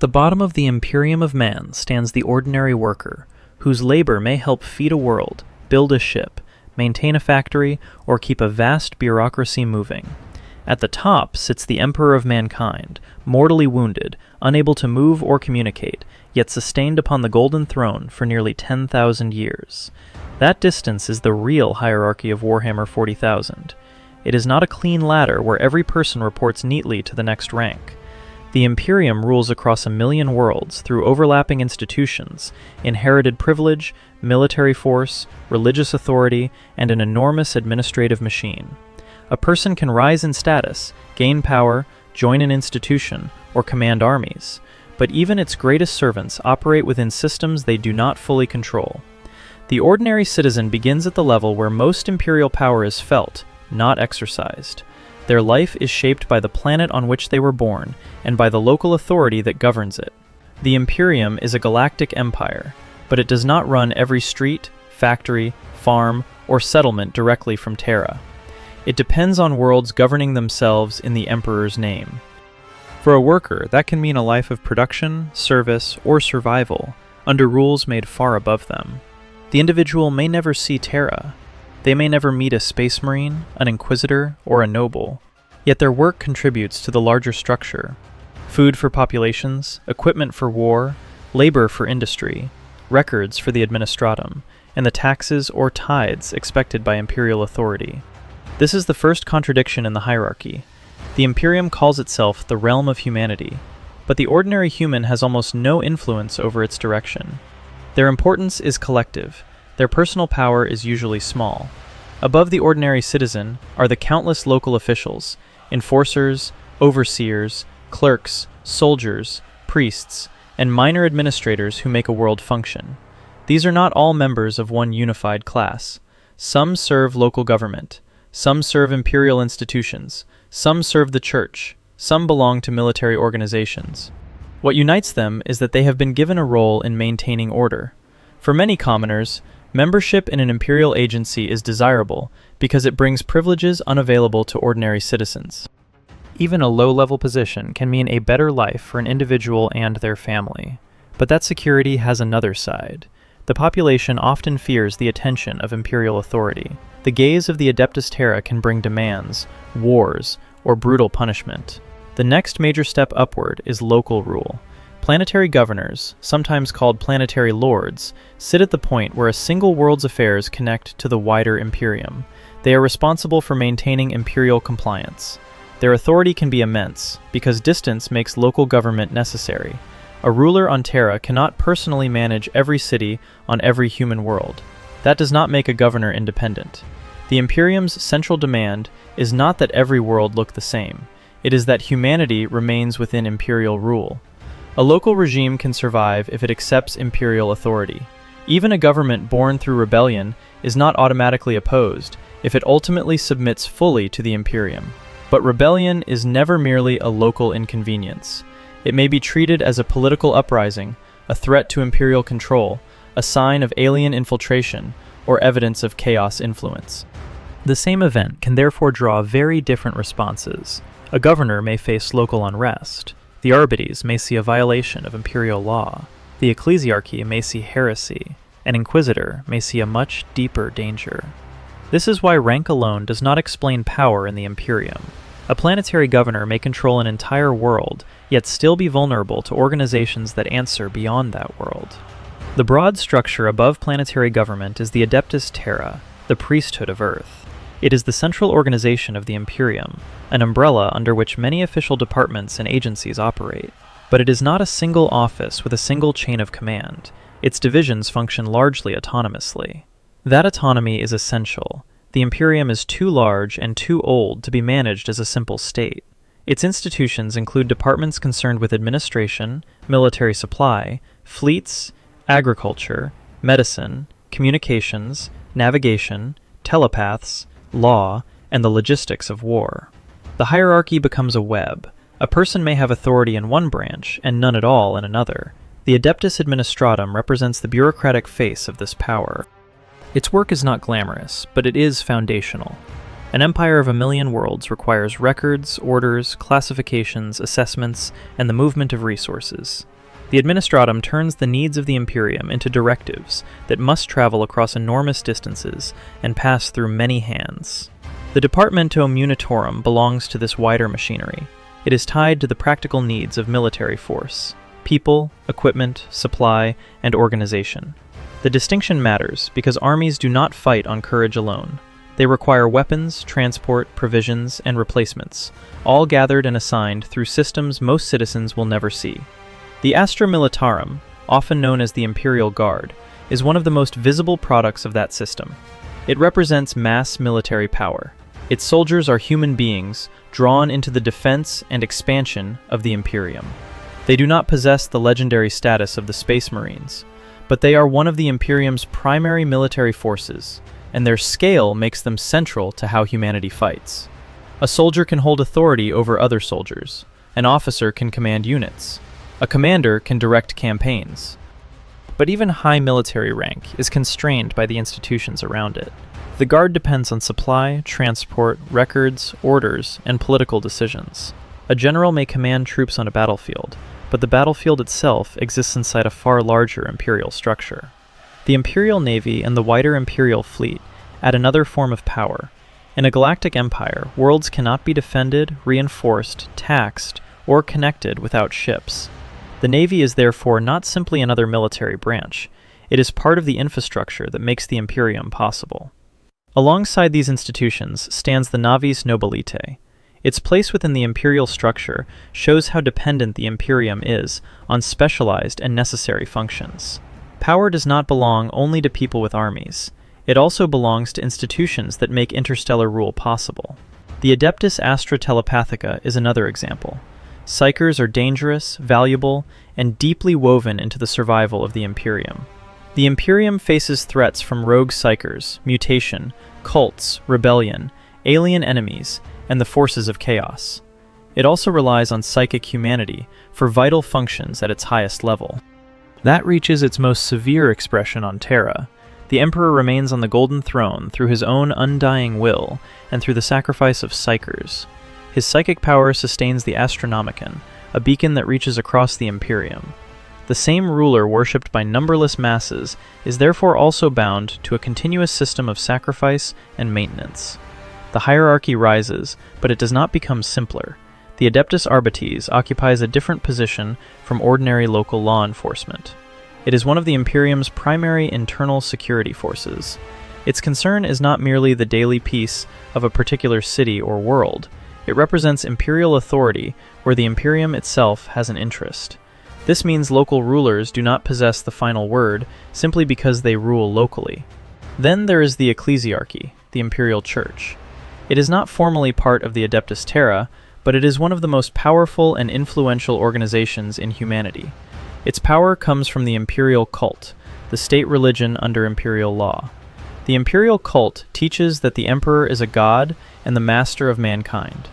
the bottom of the Imperium of man stands the ordinary worker, whose labor may help feed a world, build a ship, maintain a factory, or keep a vast bureaucracy moving. At the top sits the Emperor of mankind, mortally wounded, unable to move or communicate, yet sustained upon the golden throne for nearly 10,000 years. That distance is the real hierarchy of Warhammer 40,000. It is not a clean ladder where every person reports neatly to the next rank. The Imperium rules across 1,000,000 worlds through overlapping institutions, inherited privilege, military force, religious authority, and an enormous administrative machine. A person can rise in status, gain power, join an institution, or command armies, but even its greatest servants operate within systems they do not fully control. The ordinary citizen begins at the level where most imperial power is felt, not exercised. Their life is shaped by the planet on which they were born, and by the local authority that governs it. The Imperium is a galactic empire, but it does not run every street, factory, farm, or settlement directly from Terra. It depends on worlds governing themselves in the Emperor's name. For a worker, that can mean a life of production, service, or survival, under rules made far above them. The individual may never see Terra. They may never meet a space marine, an inquisitor, or a noble, yet their work contributes to the larger structure. Food for populations, equipment for war, labor for industry, records for the administratum, and the taxes or tithes expected by imperial authority. This is the first contradiction in the hierarchy. The Imperium calls itself the realm of humanity, but the ordinary human has almost no influence over its direction. Their importance is collective. Their personal power is usually small. Above the ordinary citizen are the countless local officials, enforcers, overseers, clerks, soldiers, priests, and minor administrators who make a world function. These are not all members of one unified class. Some serve local government. Some serve imperial institutions, some serve the church, some belong to military organizations. What unites them is that they have been given a role in maintaining order. For many commoners, membership in an imperial agency is desirable because it brings privileges unavailable to ordinary citizens. Even a low-level position can mean a better life for an individual and their family. But that security has another side. The population often fears the attention of imperial authority. The gaze of the Adeptus Terra can bring demands, wars, or brutal punishment. The next major step upward is local rule. Planetary governors, sometimes called planetary lords, sit at the point where a single world's affairs connect to the wider Imperium. They are responsible for maintaining imperial compliance. Their authority can be immense, because distance makes local government necessary. A ruler on Terra cannot personally manage every city on every human world. That does not make a governor independent. The Imperium's central demand is not that every world look the same. It is that humanity remains within imperial rule. A local regime can survive if it accepts imperial authority. Even a government born through rebellion is not automatically opposed if it ultimately submits fully to the Imperium. But rebellion is never merely a local inconvenience. It may be treated as a political uprising, a threat to imperial control, a sign of alien infiltration, or evidence of chaos influence. The same event can therefore draw very different responses. A governor may face local unrest. The arbites may see a violation of imperial law. The ecclesiarchy may see heresy. An inquisitor may see a much deeper danger. This is why rank alone does not explain power in the Imperium. A planetary governor may control an entire world, yet still be vulnerable to organizations that answer beyond that world. The broad structure above planetary government is the Adeptus Terra, the priesthood of Earth. It is the central organization of the Imperium, an umbrella under which many official departments and agencies operate. But it is not a single office with a single chain of command. Its divisions function largely autonomously. That autonomy is essential. The Imperium is too large and too old to be managed as a simple state. Its institutions include departments concerned with administration, military supply, fleets, agriculture, medicine, communications, navigation, telepaths, law, and the logistics of war. The hierarchy becomes a web. A person may have authority in one branch and none at all in another. The Adeptus Administratum represents the bureaucratic face of this power. Its work is not glamorous, but it is foundational. An empire of 1,000,000 worlds requires records, orders, classifications, assessments, and the movement of resources. The Administratum turns the needs of the Imperium into directives that must travel across enormous distances and pass through many hands. The Departamento Munitorum belongs to this wider machinery. It is tied to the practical needs of military force: people, equipment, supply, and organization. The distinction matters because armies do not fight on courage alone. They require weapons, transport, provisions, and replacements, all gathered and assigned through systems most citizens will never see. The Astra Militarum, often known as the Imperial Guard, is one of the most visible products of that system. It represents mass military power. Its soldiers are human beings drawn into the defense and expansion of the Imperium. They do not possess the legendary status of the Space Marines, but they are one of the Imperium's primary military forces, and their scale makes them central to how humanity fights. A soldier can hold authority over other soldiers. An officer can command units. A commander can direct campaigns. But even high military rank is constrained by the institutions around it. The Guard depends on supply, transport, records, orders, and political decisions. A general may command troops on a battlefield, but the battlefield itself exists inside a far larger imperial structure. The Imperial Navy and the wider Imperial fleet add another form of power. In a galactic empire, worlds cannot be defended, reinforced, taxed, or connected without ships. The Navy is therefore not simply another military branch. It is part of the infrastructure that makes the Imperium possible. Alongside these institutions stands the Navis Nobilitae. Its place within the imperial structure shows how dependent the Imperium is on specialized and necessary functions. Power does not belong only to people with armies. It also belongs to institutions that make interstellar rule possible. The Adeptus Astra Telepathica is another example. Psychers are dangerous, valuable, and deeply woven into the survival of the Imperium. The Imperium faces threats from rogue psychers, mutation, cults, rebellion, alien enemies, and the forces of chaos. It also relies on psychic humanity for vital functions at its highest level. That reaches its most severe expression on Terra. The Emperor remains on the Golden Throne through his own undying will and through the sacrifice of psychers. His psychic power sustains the Astronomicon, a beacon that reaches across the Imperium. The same ruler worshipped by numberless masses is therefore also bound to a continuous system of sacrifice and maintenance. The hierarchy rises, but it does not become simpler. The Adeptus Arbites occupies a different position from ordinary local law enforcement. It is one of the Imperium's primary internal security forces. Its concern is not merely the daily peace of a particular city or world. It represents imperial authority where the Imperium itself has an interest. This means local rulers do not possess the final word simply because they rule locally. Then there is the Ecclesiarchy, the Imperial Church. It is not formally part of the Adeptus Terra, but it is one of the most powerful and influential organizations in humanity. Its power comes from the imperial cult, the state religion under imperial law. The imperial cult teaches that the emperor is a god and the master of mankind.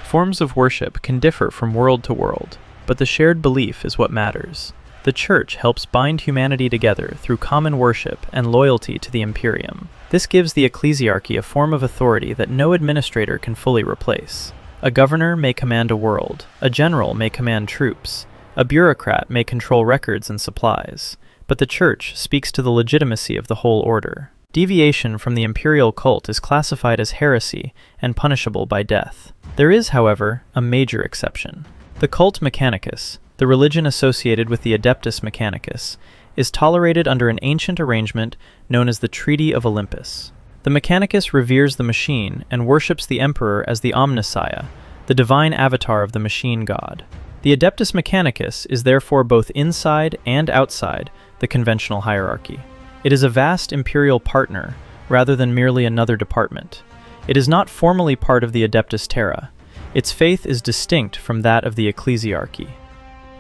Forms of worship can differ from world to world, but the shared belief is what matters. The Church helps bind humanity together through common worship and loyalty to the Imperium. This gives the Ecclesiarchy a form of authority that no administrator can fully replace. A governor may command a world, a general may command troops, a bureaucrat may control records and supplies, but the Church speaks to the legitimacy of the whole order. Deviation from the imperial cult is classified as heresy and punishable by death. There is, however, a major exception. The cult Mechanicus, the religion associated with the Adeptus Mechanicus, is tolerated under an ancient arrangement known as the Treaty of Olympus. The Mechanicus reveres the machine and worships the Emperor as the Omnissiah, the divine avatar of the machine god. The Adeptus Mechanicus is therefore both inside and outside the conventional hierarchy. It is a vast imperial partner, rather than merely another department. It is not formally part of the Adeptus Terra. Its faith is distinct from that of the Ecclesiarchy.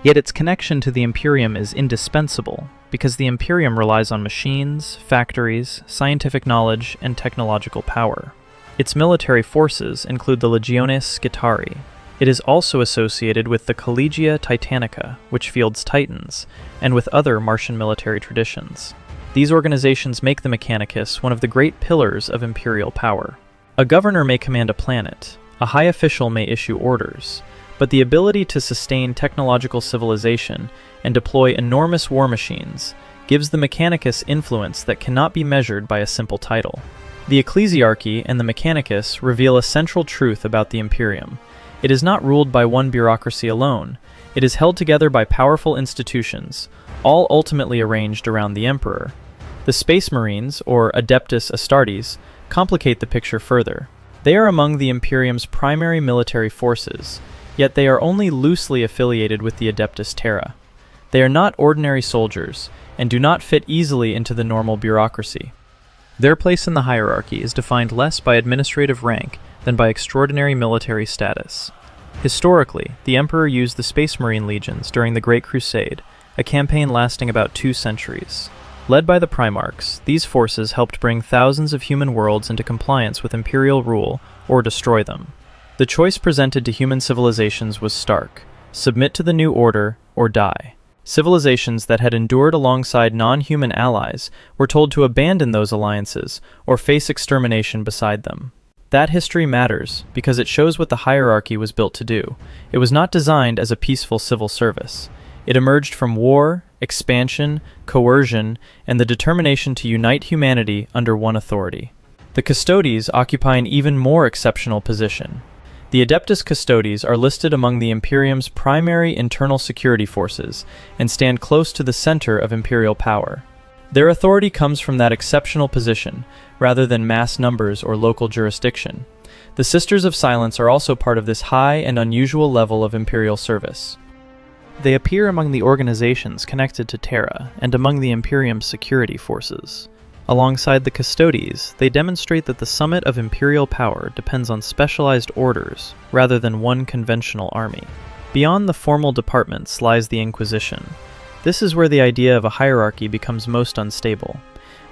Yet its connection to the Imperium is indispensable, because the Imperium relies on machines, factories, scientific knowledge, and technological power. Its military forces include the Legiones Scitari. It is also associated with the Collegia Titanica, which fields Titans, and with other Martian military traditions. These organizations make the Mechanicus one of the great pillars of imperial power. A governor may command a planet, a high official may issue orders, but the ability to sustain technological civilization and deploy enormous war machines gives the Mechanicus influence that cannot be measured by a simple title. The Ecclesiarchy and the Mechanicus reveal a central truth about the Imperium. It is not ruled by one bureaucracy alone. It is held together by powerful institutions, all ultimately arranged around the Emperor. The Space Marines, or Adeptus Astartes, complicate the picture further. They are among the Imperium's primary military forces, yet they are only loosely affiliated with the Adeptus Terra. They are not ordinary soldiers, and do not fit easily into the normal bureaucracy. Their place in the hierarchy is defined less by administrative rank than by extraordinary military status. Historically, the Emperor used the Space Marine legions during the Great Crusade, a campaign lasting about 2 centuries. Led by the Primarchs, these forces helped bring thousands of human worlds into compliance with Imperial rule or destroy them. The choice presented to human civilizations was stark: submit to the new order or die. Civilizations that had endured alongside non-human allies were told to abandon those alliances or face extermination beside them. That history matters because it shows what the hierarchy was built to do. It was not designed as a peaceful civil service. It emerged from war, expansion, coercion, and the determination to unite humanity under one authority. The Custodes occupy an even more exceptional position. The Adeptus Custodes are listed among the Imperium's primary internal security forces and stand close to the center of imperial power. Their authority comes from that exceptional position, rather than mass numbers or local jurisdiction. The Sisters of Silence are also part of this high and unusual level of imperial service. They appear among the organizations connected to Terra and among the Imperium's security forces. Alongside the Custodes, they demonstrate that the summit of imperial power depends on specialized orders rather than one conventional army. Beyond the formal departments lies the Inquisition. This is where the idea of a hierarchy becomes most unstable.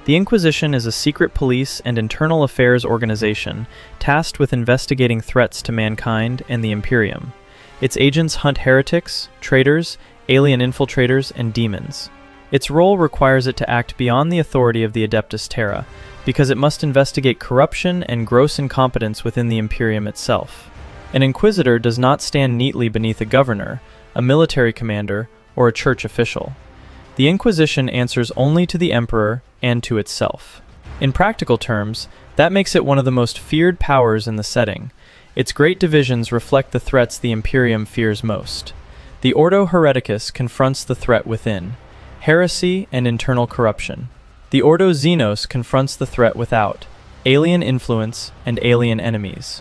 The Inquisition is a secret police and internal affairs organization tasked with investigating threats to mankind and the Imperium. Its agents hunt heretics, traitors, alien infiltrators, and demons. Its role requires it to act beyond the authority of the Adeptus Terra, because it must investigate corruption and gross incompetence within the Imperium itself. An inquisitor does not stand neatly beneath a governor, a military commander, or a church official. The Inquisition answers only to the Emperor and to itself. In practical terms, that makes it one of the most feared powers in the setting. Its great divisions reflect the threats the Imperium fears most. The Ordo Hereticus confronts the threat within: heresy and internal corruption. The Ordo Xenos confronts the threat without: alien influence and alien enemies.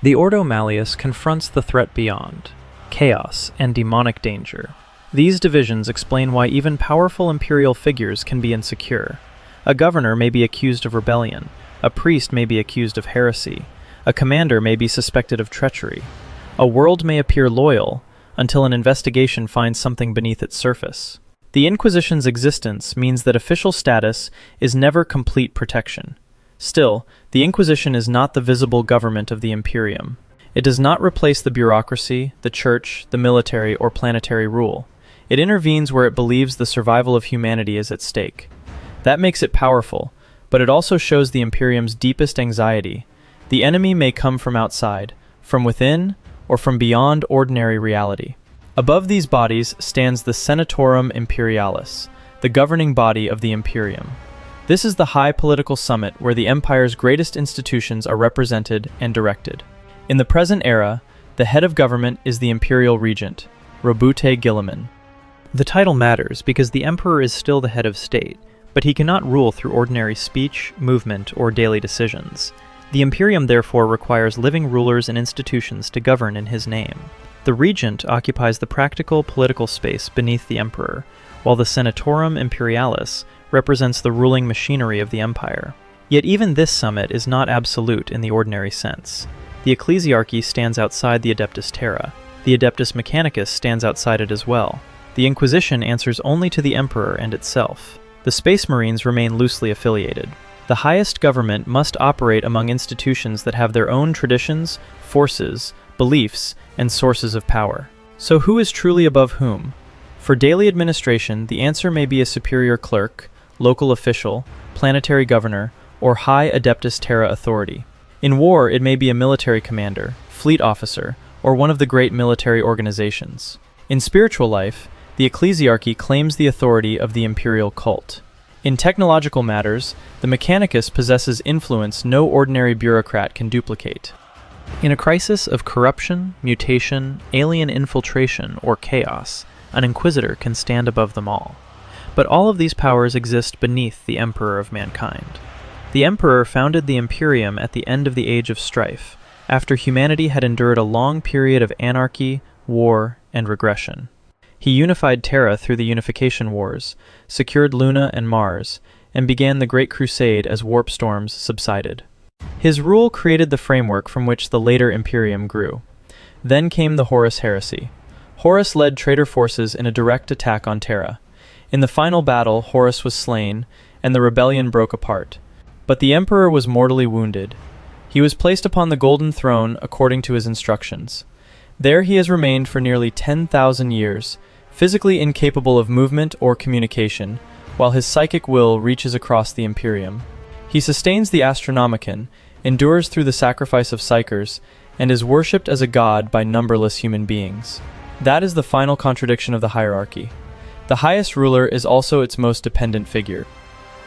The Ordo Malleus confronts the threat beyond: chaos and demonic danger. These divisions explain why even powerful imperial figures can be insecure. A governor may be accused of rebellion, a priest may be accused of heresy, a commander may be suspected of treachery. A world may appear loyal until an investigation finds something beneath its surface. The Inquisition's existence means that official status is never complete protection. Still, the Inquisition is not the visible government of the Imperium. It does not replace the bureaucracy, the church, the military, or planetary rule. It intervenes where it believes the survival of humanity is at stake. That makes it powerful, but it also shows the Imperium's deepest anxiety. The enemy may come from outside, from within, or from beyond ordinary reality. Above these bodies stands the Senatorum Imperialis, the governing body of the Imperium. This is the high political summit where the Empire's greatest institutions are represented and directed. In the present era, the head of government is the Imperial Regent, Robute Guilliman. The title matters because the Emperor is still the head of state, but he cannot rule through ordinary speech, movement, or daily decisions. The Imperium therefore requires living rulers and institutions to govern in his name. The Regent occupies the practical political space beneath the Emperor, while the Senatorum Imperialis represents the ruling machinery of the Empire. Yet even this summit is not absolute in the ordinary sense. The Ecclesiarchy stands outside the Adeptus Terra. The Adeptus Mechanicus stands outside it as well. The Inquisition answers only to the Emperor and itself. The Space Marines remain loosely affiliated. The highest government must operate among institutions that have their own traditions, forces, beliefs, and sources of power. So who is truly above whom? For daily administration, the answer may be a superior clerk, local official, planetary governor, or high Adeptus Terra authority. In war, it may be a military commander, fleet officer, or one of the great military organizations. In spiritual life, the ecclesiarchy claims the authority of the imperial cult. In technological matters, the mechanicus possesses influence no ordinary bureaucrat can duplicate. In a crisis of corruption, mutation, alien infiltration, or chaos, an inquisitor can stand above them all. But all of these powers exist beneath the emperor of mankind. The emperor founded the Imperium at the end of the Age of Strife, after humanity had endured a long period of anarchy, war, and regression. He unified Terra through the Unification Wars, secured Luna and Mars, and began the Great Crusade as warp storms subsided. His rule created the framework from which the later Imperium grew. Then came the Horus Heresy. Horus led traitor forces in a direct attack on Terra. In the final battle, Horus was slain, and the rebellion broke apart. But the Emperor was mortally wounded. He was placed upon the Golden Throne according to his instructions. There he has remained for nearly 10,000 years, physically incapable of movement or communication, while his psychic will reaches across the Imperium. He sustains the Astronomicon, endures through the sacrifice of psychers, and is worshipped as a god by numberless human beings. That is the final contradiction of the hierarchy. The highest ruler is also its most dependent figure.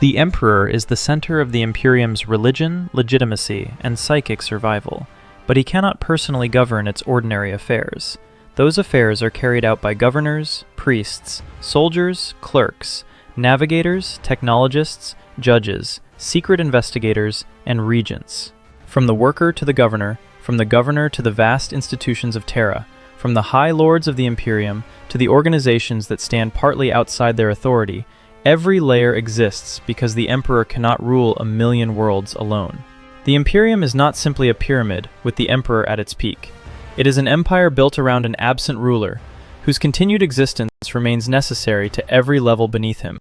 The Emperor is the center of the Imperium's religion, legitimacy, and psychic survival, but he cannot personally govern its ordinary affairs. Those affairs are carried out by governors, priests, soldiers, clerks, navigators, technologists, judges, secret investigators, and regents. From the worker to the governor, from the governor to the vast institutions of Terra, from the high lords of the Imperium to the organizations that stand partly outside their authority, every layer exists because the Emperor cannot rule a million worlds alone. The Imperium is not simply a pyramid with the Emperor at its peak. It is an empire built around an absent ruler, whose continued existence remains necessary to every level beneath him.